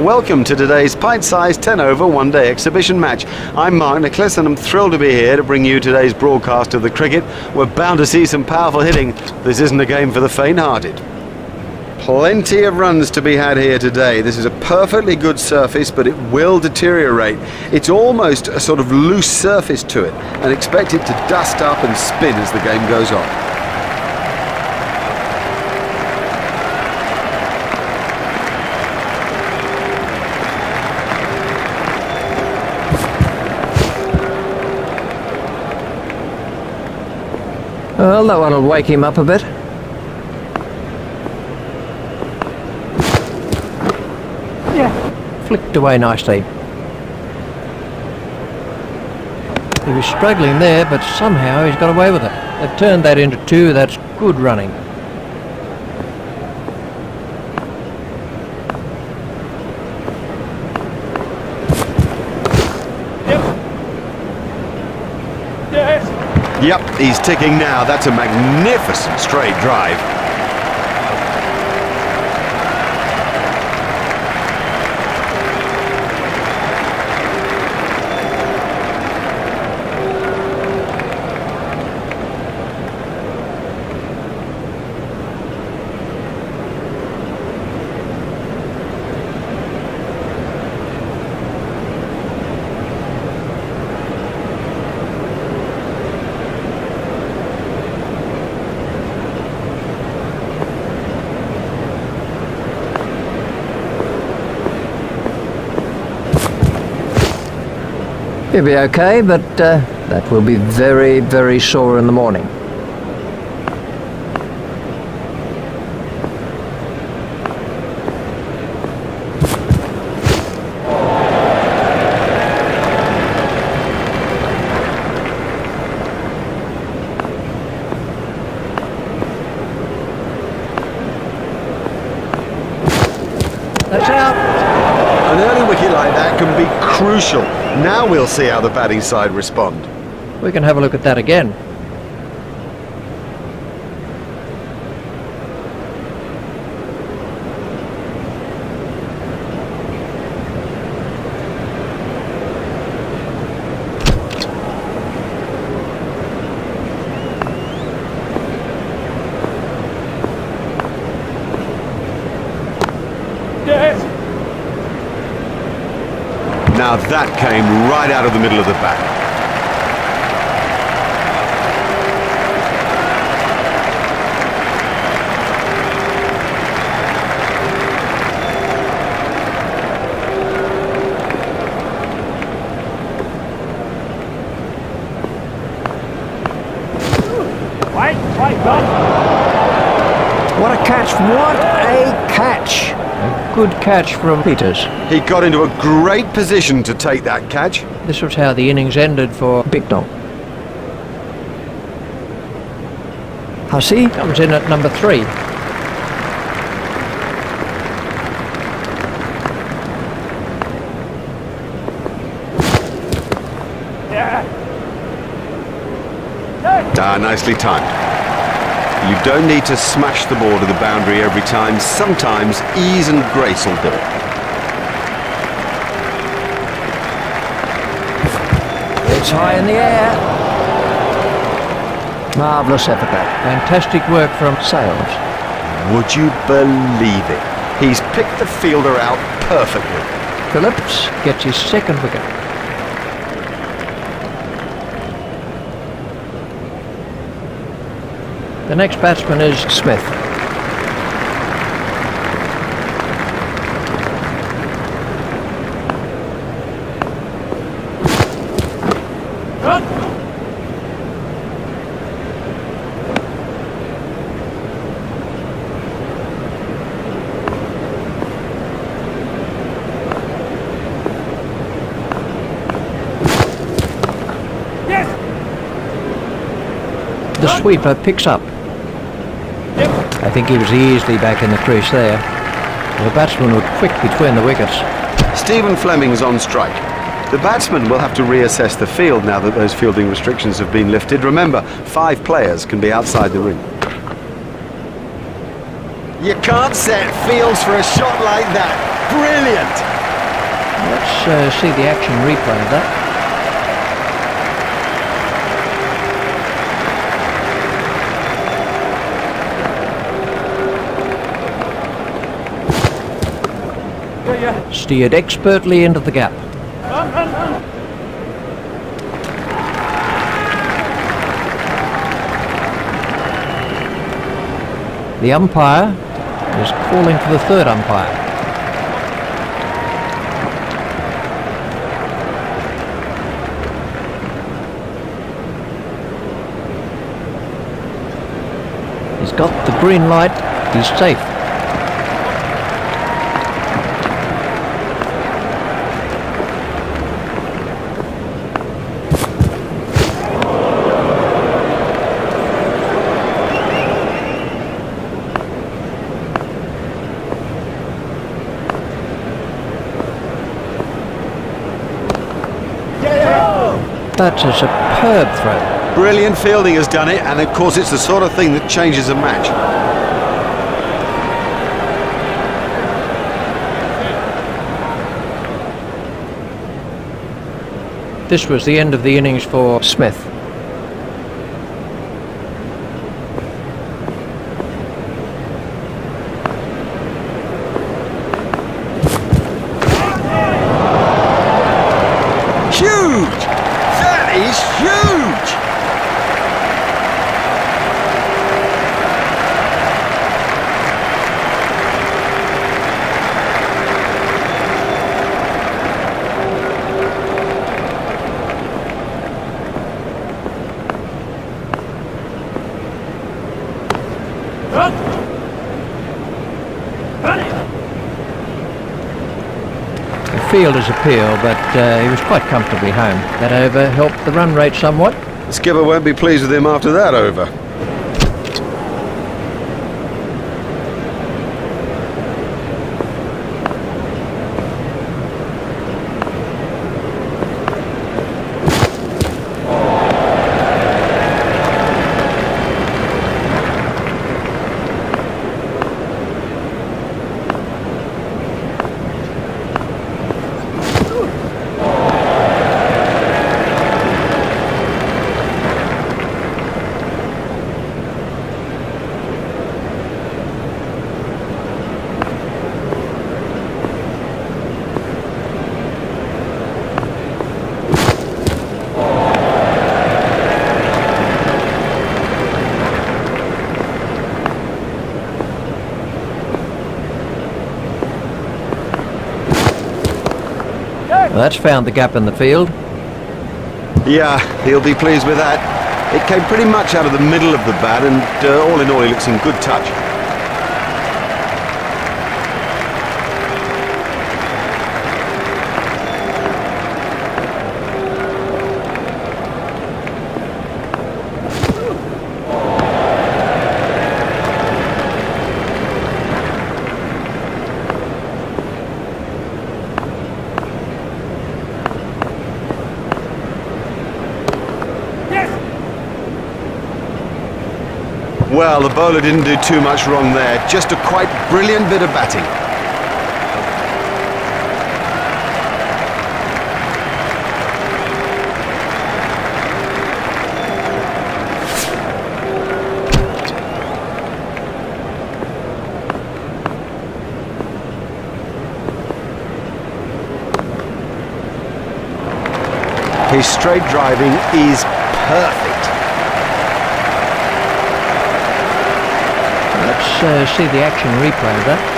Welcome to today's pint-sized 10-over one-day exhibition match. I'm Mark Nicholas and I'm thrilled to be here to bring you today's broadcast of the cricket. We're bound to see some powerful hitting. This isn't a game for the faint-hearted. Plenty of runs to be had here today. This is a perfectly good surface, but it will deteriorate. It's almost a sort of loose surface to it, and expect it to dust up and spin as the game goes on. Well, that one will wake him up a bit. Yeah, flicked away nicely. He was struggling there, but somehow he's got away with it. They've turned that into two. That's good running. Yep, he's ticking now. That's a magnificent straight drive. He'll be okay, but that will be very, very sore in the morning. That's out. An early wicket like that can be crucial. Now we'll see how the batting side respond. We can have a look at that again. Now that came right out of the middle of the bat. What a catch, what a catch! A good catch from Peters. He got into a great position to take that catch. This was how the innings ended for Bicknell. Hussey comes in at number 3. Nicely timed. You don't need to smash the ball to the boundary every time. Sometimes ease and grace will do it. It's high in the air. Marvellous effort there. Fantastic work from Sales. Would you believe it? He's picked the fielder out perfectly. Phillips gets his second wicket. The next batsman is Smith. The sweeper picks up. I think he was easily back in the crease there. The batsman was quick between the wickets. Stephen Fleming's on strike. The batsman will have to reassess the field now that those fielding restrictions have been lifted. Remember, 5 players can be outside the ring. You can't set fields for a shot like that. Brilliant! Let's see the action replay of that. Steered expertly into the gap. The umpire is calling for the third umpire. He's got the green light. He's safe. That's a superb throw. Brilliant fielding has done it, and of course it's the sort of thing that changes a match. This was the end of the innings for Smith. Huge! That is huge! Fielder's appeal, but he was quite comfortably home. That over helped the run rate somewhat. The skipper won't be pleased with him after that over. Well, that's found the gap in the field. Yeah, he'll be pleased with that. It came pretty much out of the middle of the bat, and all in all he looks in good touch. Well, the bowler didn't do too much wrong there. Just a quite brilliant bit of batting. His straight driving is perfect. Let's see the action replay of that.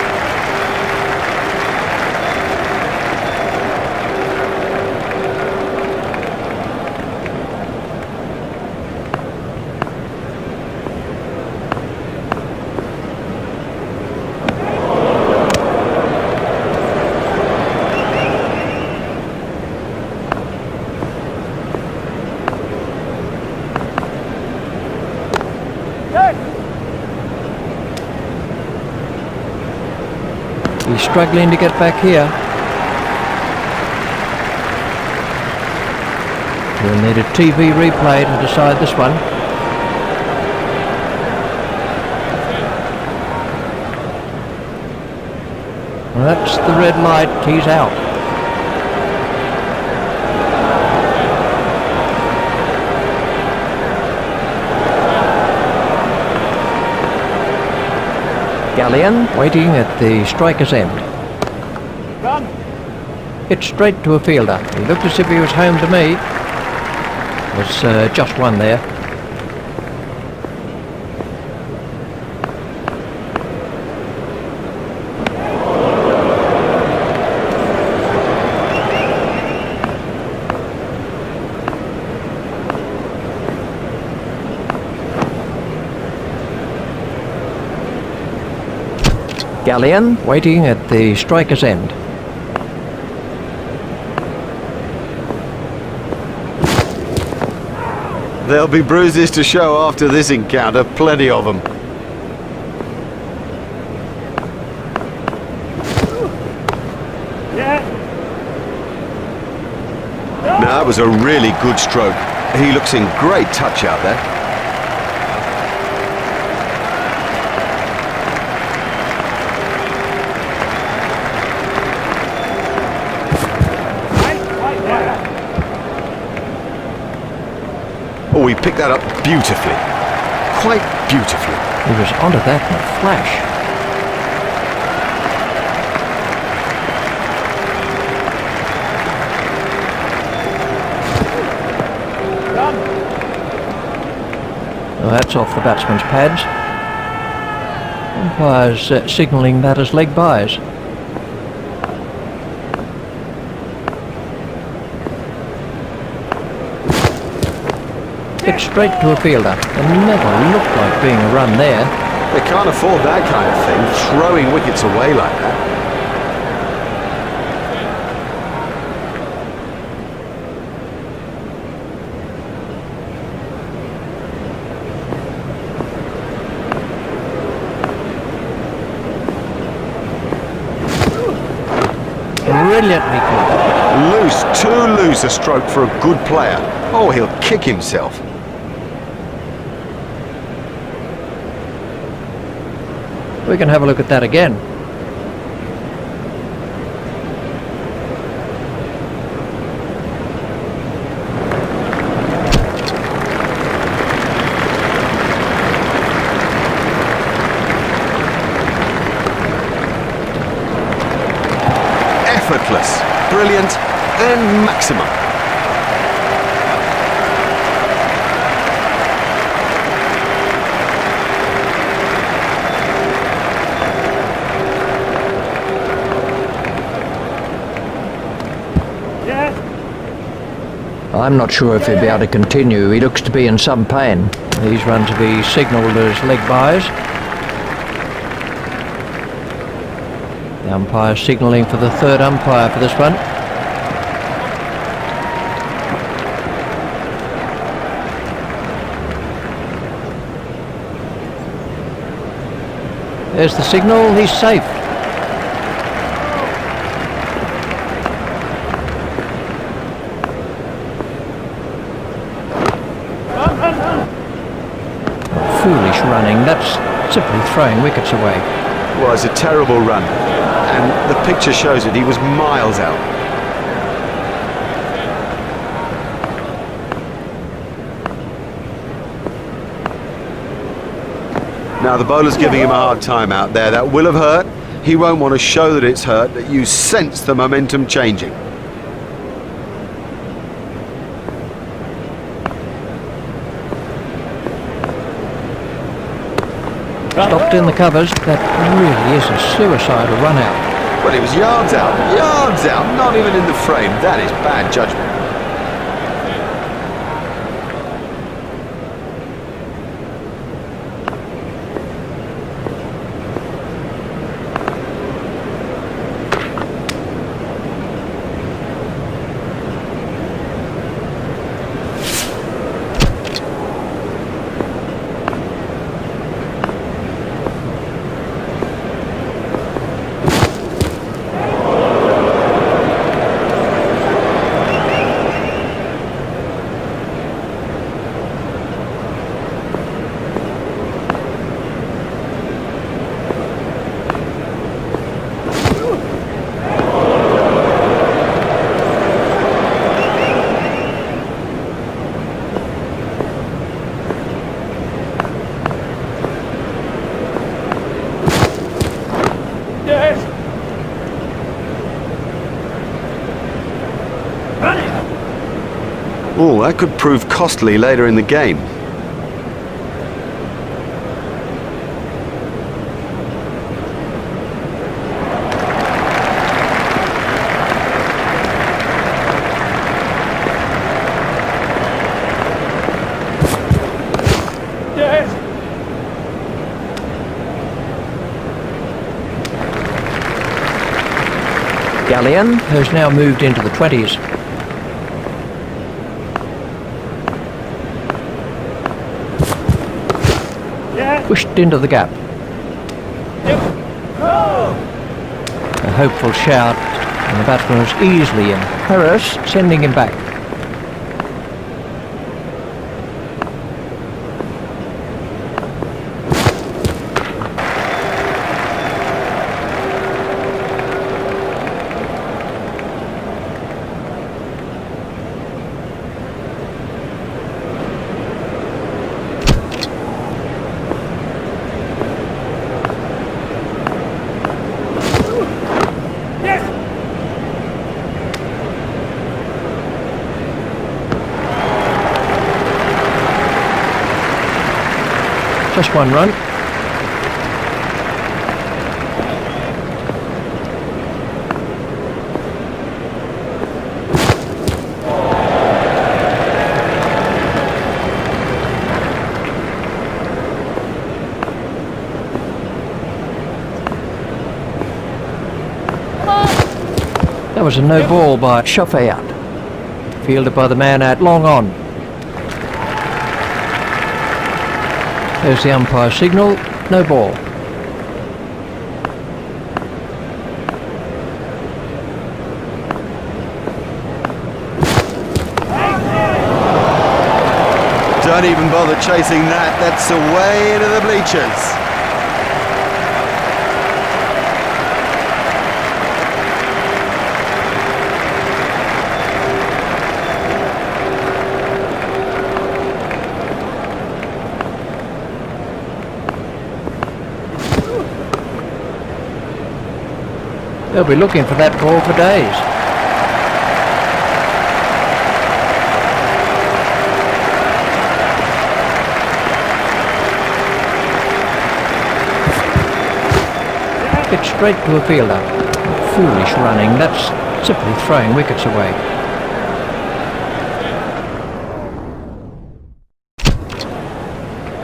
He's struggling to get back here. We'll need a TV replay to decide this one. Well, that's the red light. He's out. Galleon waiting at the striker's end. Run. Hit straight to a fielder. He looked as if he was home to me. Was just one there. Galleon waiting at the striker's end. There'll be bruises to show after this encounter, plenty of them. Yeah. No, that was a really good stroke. He looks in great touch out there. Oh, he picked that up beautifully. Quite beautifully. He was onto that in a flash. Well, that's off the batsman's pads. Umpire's signalling that as leg byes. Hit straight to a fielder. It never looked like being a run there. They can't afford that kind of thing, throwing wickets away like that. Brilliantly caught. Loose, too loose a stroke for a good player. Oh, he'll kick himself. We can have a look at that again. Effortless, brilliant, and maximum. I'm not sure if he'll be able to continue. He looks to be in some pain. These runs will be signalled as leg byes. The umpire signalling for the third umpire for this one. There's the signal. He's safe. Foolish running. That's simply throwing wickets away. Well, it's a terrible run, and the picture shows it. He was miles out. Now the bowler's giving him a hard time out there. That will have hurt. He won't want to show that it's hurt, that you sense the momentum changing. Stopped in the covers. That really is a suicidal run out. Well, he was yards out, not even in the frame. That is bad judgment. Oh, that could prove costly later in the game. Yes. Galleon has now moved into the 20s. Yeah. Pushed into the gap. Yep. Oh. A hopeful shout, and the batsman was easily in. Harris sending him back. Yes. Just one run. That was a no ball by Chauffeur. Fielded by the man at long on. There's the umpire signal, no ball. Don't even bother chasing that. That's away into the bleachers. They'll be looking for that ball for days. Pitch straight to a fielder. Foolish running, that's simply throwing wickets away.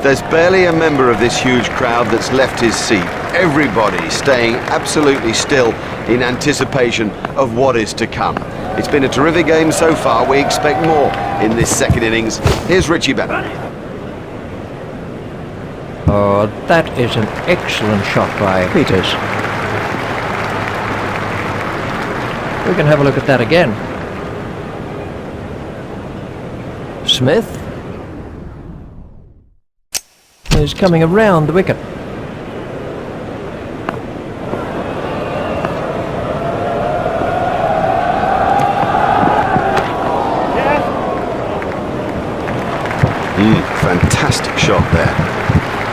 There's barely a member of this huge crowd that's left his seat. Everybody staying absolutely still in anticipation of what is to come. It's been a terrific game so far. We expect more in this second innings. Here's Richie Bennett. Oh, that is an excellent shot by Peters. We can have a look at that again. Smith is coming around the wicket. Fantastic shot there.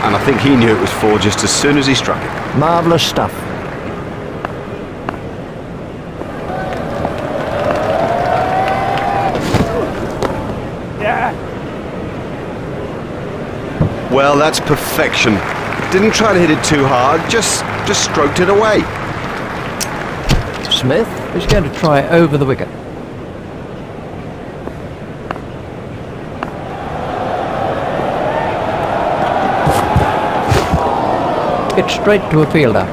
And I think he knew it was four just as soon as he struck it. Marvellous stuff. Yeah. Well, that's perfection. Didn't try to hit it too hard, just stroked it away. Smith is going to try over the wicket. It's straight to a fielder.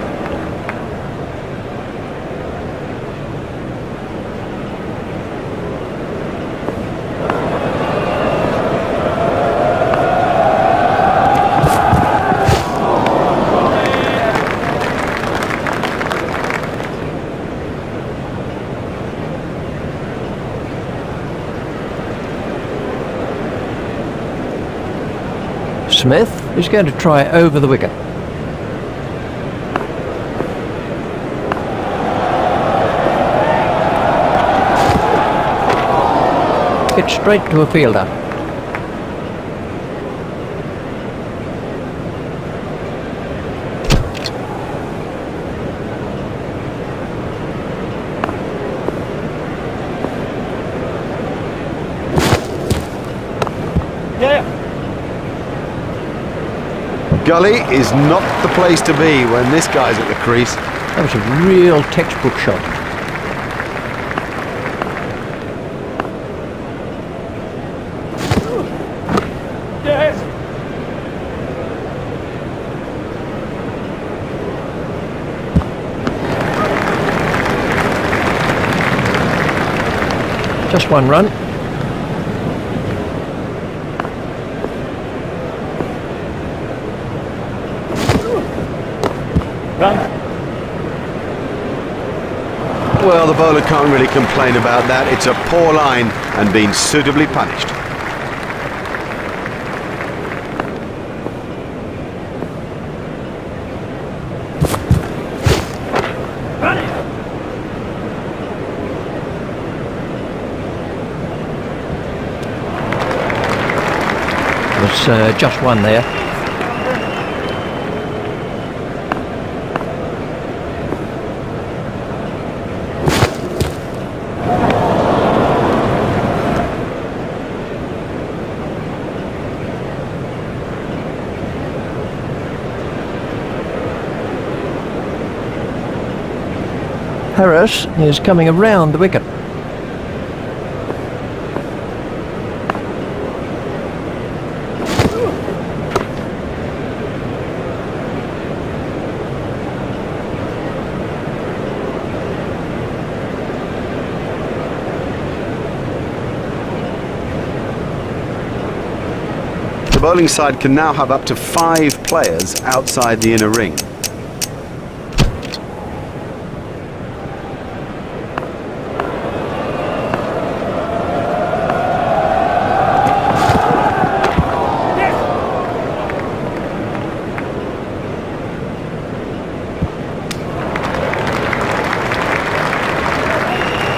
Smith is going to try over the wicket. It's straight to a fielder. gully is not the place to be when this guy's at the crease. That was a real textbook shot. Yes. Just one run. Run. Well, the bowler can't really complain about that. It's a poor line and been suitably punished. Run it. Was just one there. Harris is coming around the wicket. The bowling side can now have up to 5 players outside the inner ring.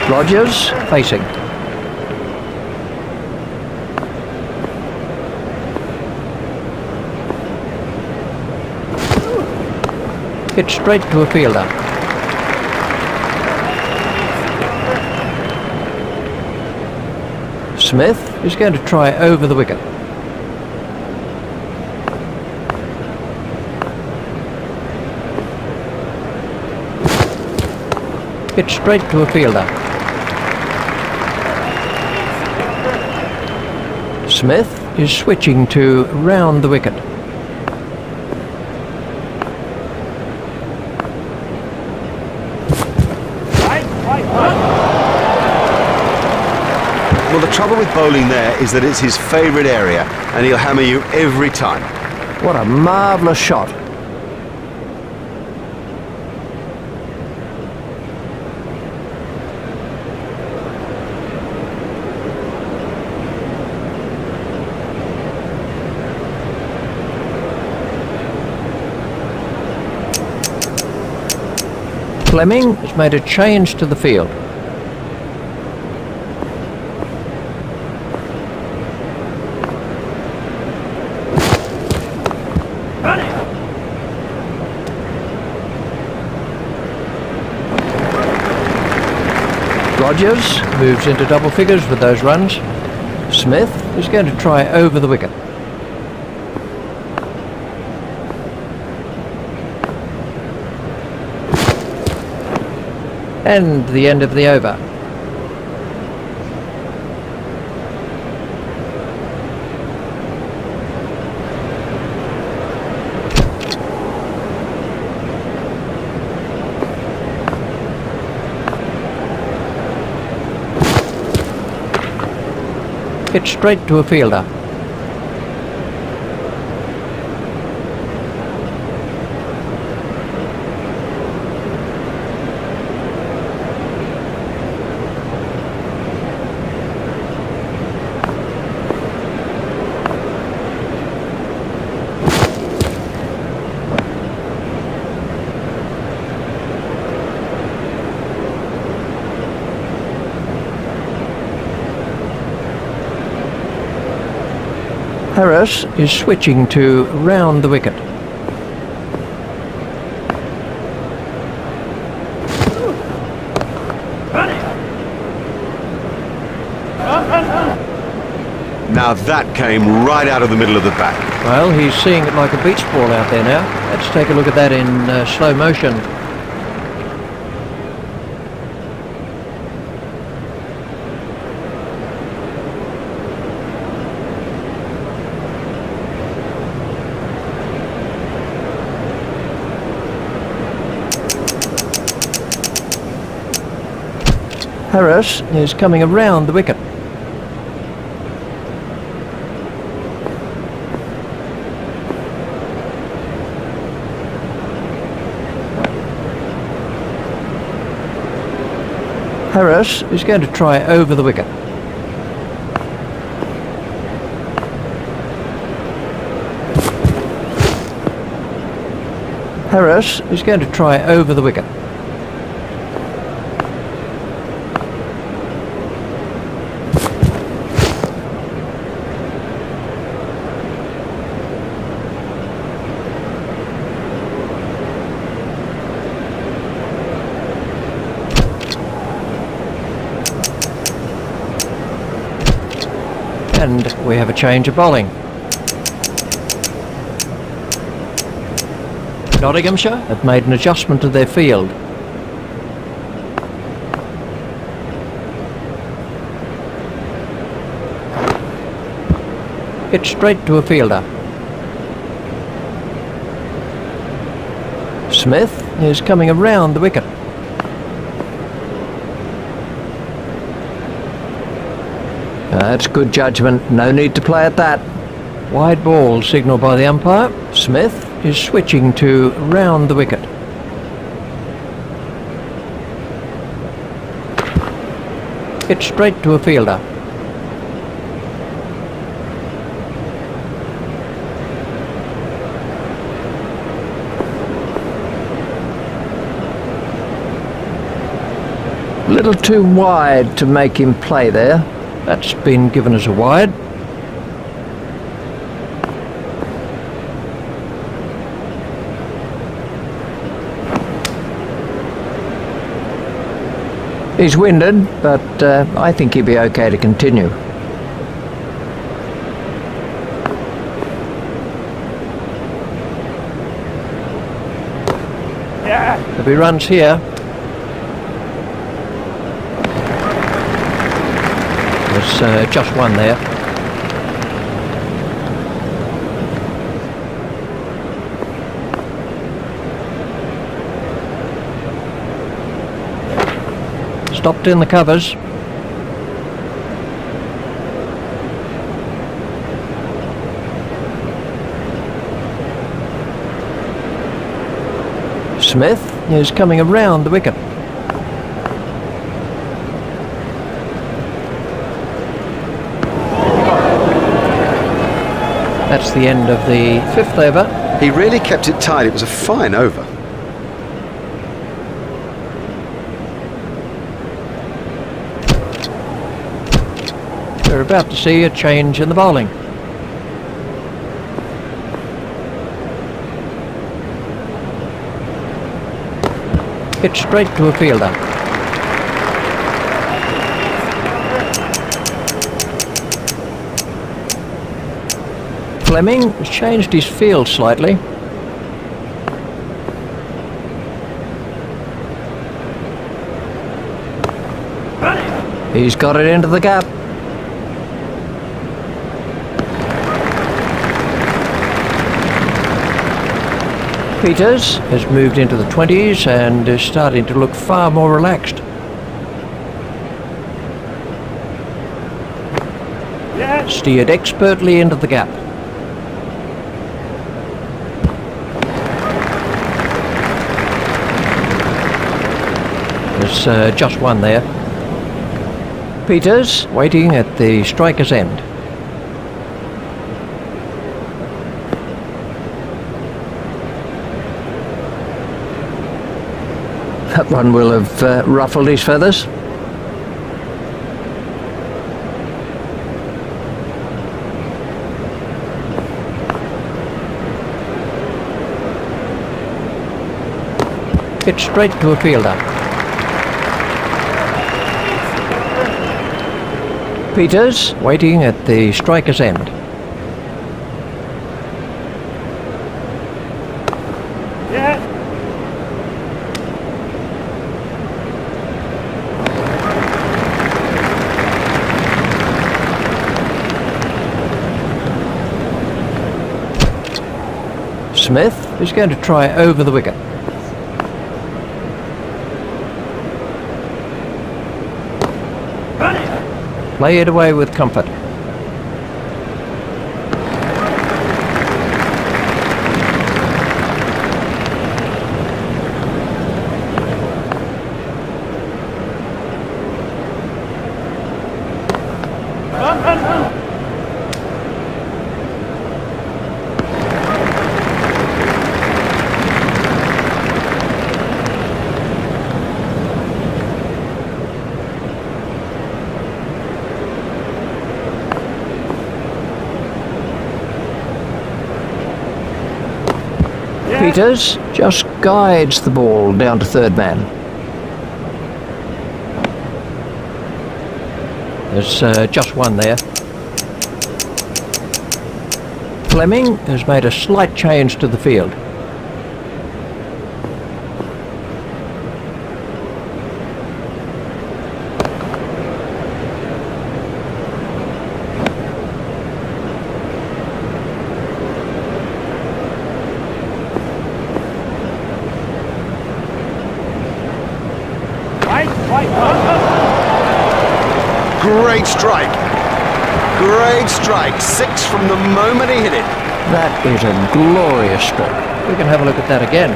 Rogers facing. Hit straight to a fielder. Smith is going to try over the wicket. Hit straight to a fielder. Smith is switching to round the wicket. Well, the trouble with bowling there is that it's his favourite area and he'll hammer you every time. What a marvellous shot. Fleming has made a change to the field. Rogers moves into double figures with those runs. Smith is going to try over the wicket. And the end of the over. Hit straight to a fielder. Harris is switching to round the wicket. Now that came right out of the middle of the bat. Well, he's seeing it like a beach ball out there now. Let's take a look at that in slow motion. Harris is coming around the wicket. Harris is going to try over the wicket. Harris is going to try over the wicket. And we have a change of bowling. Nottinghamshire have made an adjustment to their field. It's straight to a fielder. Smith is coming around the wicket. That's good judgment, no need to play at that. Wide ball signalled by the umpire. Smith is switching to round the wicket. It's straight to a fielder. A little too wide to make him play there. That's been given as a wide. He's winded, but I think he'd be okay to continue. Yeah. There'll be runs here. There's just one there. Stopped in the covers. Smith is coming around the wicket. That's the end of the 5th over. He really kept it tight. It was a fine over. We're about to see a change in the bowling. It's straight to a fielder. Fleming has changed his field slightly. He's got it into the gap. Peters has moved into the 20s and is starting to look far more relaxed. Yeah. Steered expertly into the gap. There's just one there. Peters waiting at the striker's end. That one will have ruffled his feathers. It's straight to a fielder. Peters waiting at the striker's end. Yeah. Smith is going to try over the wicket. Run it. Play it away with comfort. Run. Peters just guides the ball down to third man. There's just one there. Fleming has made a slight change to the field. Great strike. Great strike. 6 from the moment he hit it. That is a glorious stroke. We can have a look at that again.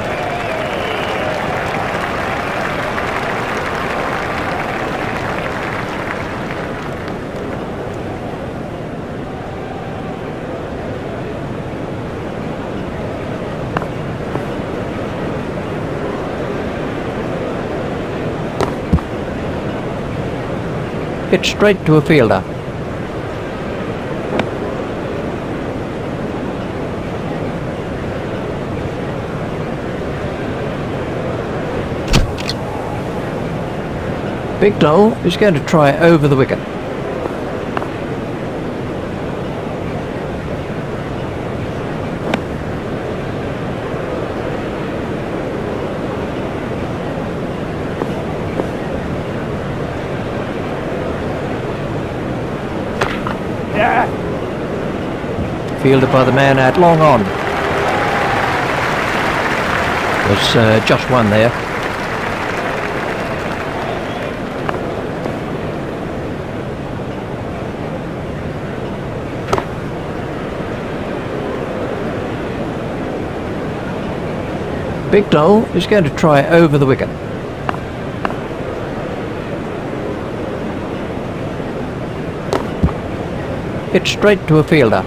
Hit straight to a fielder. Bignell is going to try over the wicket. Yeah. Fielded by the man at long on. There's just one there. Bignell is going to try over the wicket. Hit straight to a fielder.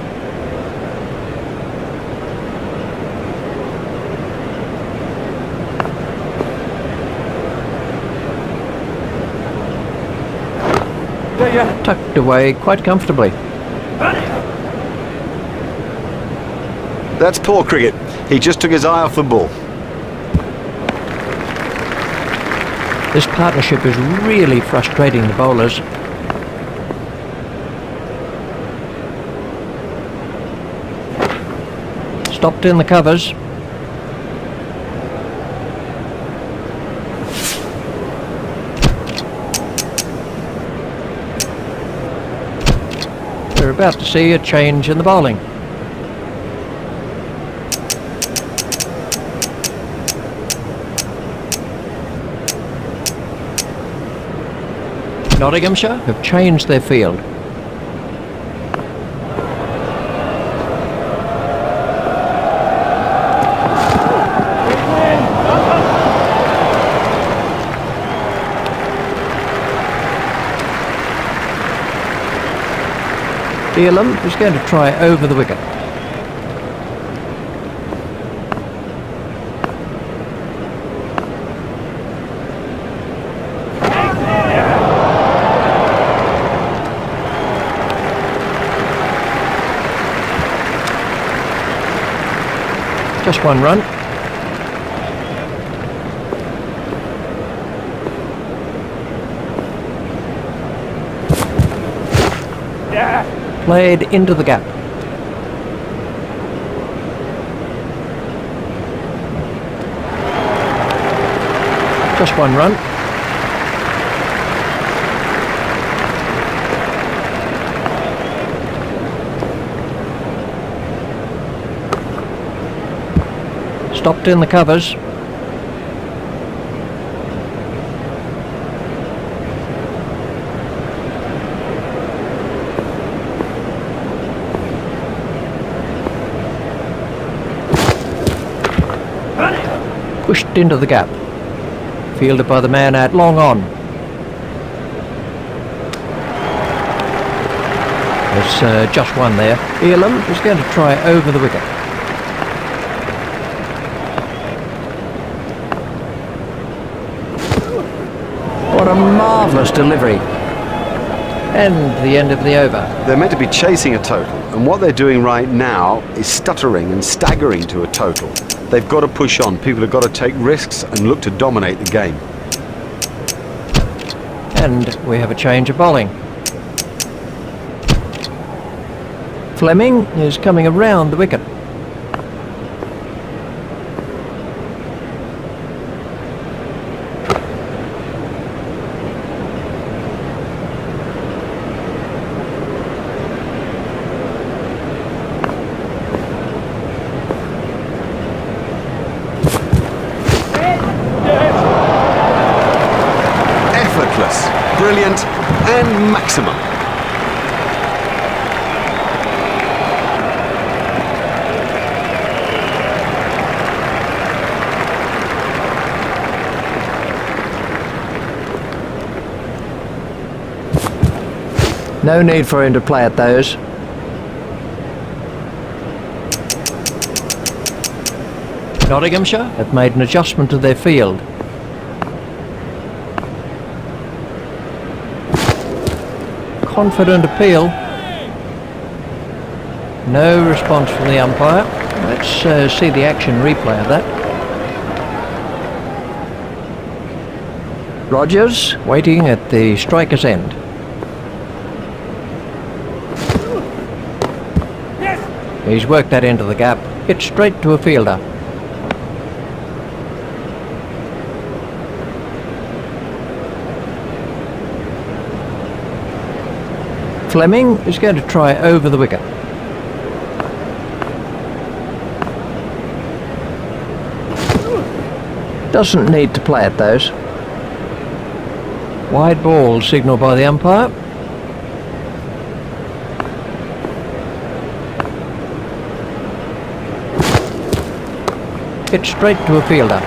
Yeah. Tucked away quite comfortably. Run it. That's poor cricket. He just took his eye off the ball. This partnership is really frustrating the bowlers. Stopped in the covers. We're about to see a change in the bowling. Nottinghamshire have changed their field. Elam is going to try over the wicket. Just one run. Played into the gap. Just one run. Stopped in the covers. Pushed into the gap. Fielded by the man out long on. There's just one there. Elam is going to try over the wicket. What a marvellous delivery. And the end of the over. They're meant to be chasing a total, and what they're doing right now is stuttering and staggering to a total. They've got to push on. People have got to take risks and look to dominate the game. And we have a change of bowling. Fleming is coming around the wicket. Effortless, brilliant, and maximum. No need for him to play at those. Nottinghamshire have made an adjustment to their field. Confident appeal. No response from the umpire. Let's see the action replay of that. Rogers waiting at the striker's end. He's worked that into the gap. Hit straight to a fielder. Fleming is going to try over the wicket. Doesn't need to play at those. Wide ball signalled by the umpire. Hit straight to a fielder.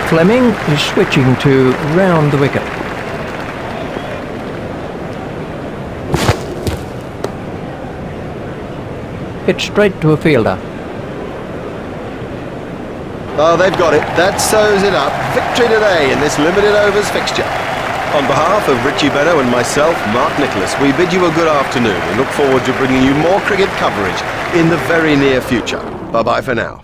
Fleming is switching to round the wicket. Hit straight to a fielder. Oh, they've got it. That sews it up. Victory today in this limited overs fixture. On behalf of Richie Benno and myself, Mark Nicholas, we bid you a good afternoon and look forward to bringing you more cricket coverage in the very near future. Bye-bye for now.